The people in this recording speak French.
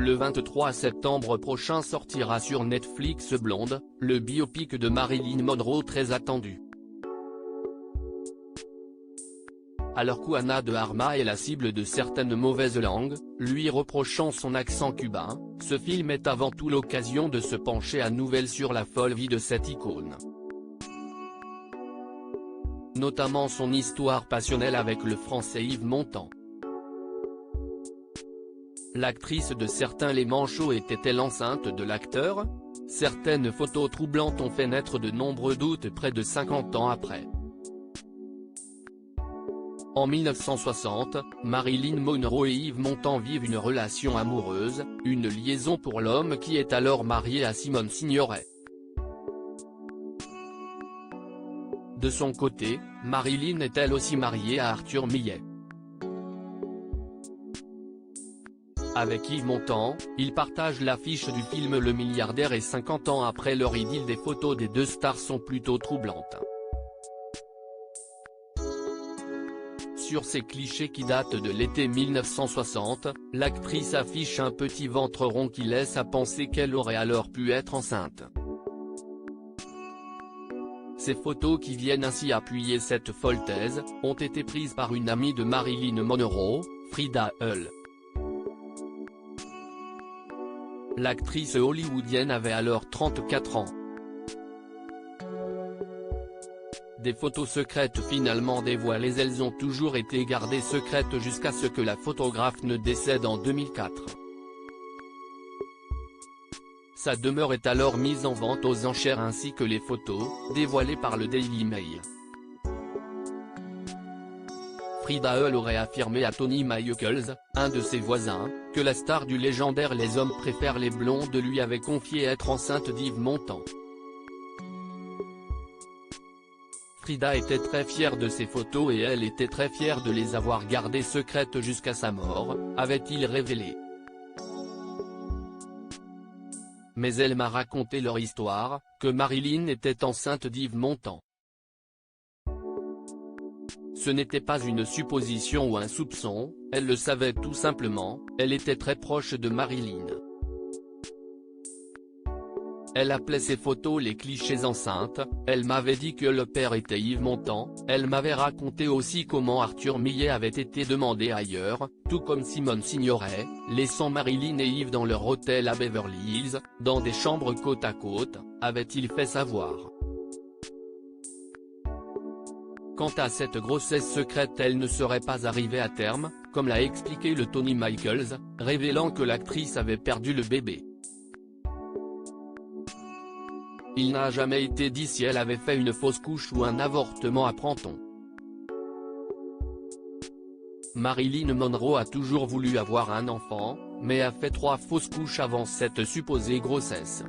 Le 23 septembre prochain sortira sur Netflix Blonde, le biopic de Marilyn Monroe très attendu. Alors qu'Juana de Armas est la cible de certaines mauvaises langues, lui reprochant son accent cubain, ce film est avant tout l'occasion de se pencher à nouveau sur la folle vie de cette icône. Notamment son histoire passionnelle avec le Français Yves Montand. L'actrice de certains les manchots était-elle enceinte de l'acteur? Certaines photos troublantes ont fait naître de nombreux doutes près de 50 ans après. En 1960, Marilyn Monroe et Yves Montand vivent une relation amoureuse, une liaison pour l'homme qui est alors marié à Simone Signoret. De son côté, Marilyn est elle aussi mariée à Arthur Millet. Avec Yves Montand, ils partagent l'affiche du film Le Milliardaire et 50 ans après leur idylle, des photos des deux stars sont plutôt troublantes. Sur ces clichés qui datent de l'été 1960, l'actrice affiche un petit ventre rond qui laisse à penser qu'elle aurait alors pu être enceinte. Ces photos qui viennent ainsi appuyer cette folle thèse, ont été prises par une amie de Marilyn Monroe, Frida Hull. L'actrice hollywoodienne avait alors 34 ans. Des photos secrètes finalement dévoilées, elles ont toujours été gardées secrètes jusqu'à ce que la photographe ne décède en 2004. Sa demeure est alors mise en vente aux enchères ainsi que les photos, dévoilées par le Daily Mail. Frida Hull aurait affirmé à Tony Michaels, un de ses voisins, que la star du légendaire Les hommes préfèrent les blondes lui avait confié être enceinte d'Yves Montand. Frida était très fière de ces photos et elle était très fière de les avoir gardées secrètes jusqu'à sa mort, avait-il révélé. Mais elle m'a raconté leur histoire, que Marilyn était enceinte d'Yves Montand. Ce n'était pas une supposition ou un soupçon, elle le savait tout simplement, elle était très proche de Marilyn. Elle appelait ces photos les clichés enceintes, elle m'avait dit que le père était Yves Montand, elle m'avait raconté aussi comment Arthur Millet avait été demandé ailleurs, tout comme Simone Signoret, laissant Marilyn et Yves dans leur hôtel à Beverly Hills, dans des chambres côte à côte, avait-il fait savoir. Quant à cette grossesse secrète, elle ne serait pas arrivée à terme, comme l'a expliqué le Tony Michaels, révélant que l'actrice avait perdu le bébé. Il n'a jamais été dit si elle avait fait une fausse couche ou un avortement, apprend-on. Marilyn Monroe a toujours voulu avoir un enfant, mais a fait 3 fausses couches avant cette supposée grossesse.